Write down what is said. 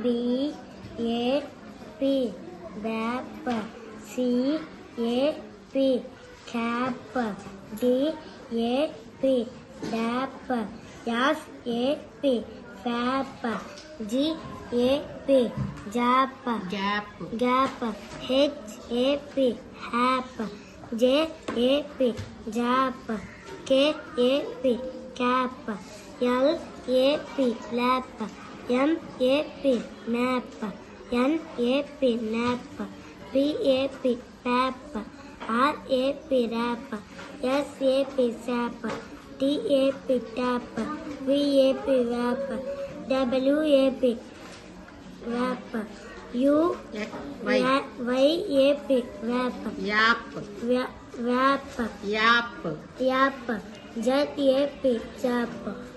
B A P wrap C A P cap D A P dap F A P fap G A P jap gap H A P hap J A P jap K A P cap L A P lap M A P map N A P nap P A P pap R A P rap S A P sap T A P tap V A P wrap W A P wrap U Y A P wrap wrap yap Z A P jap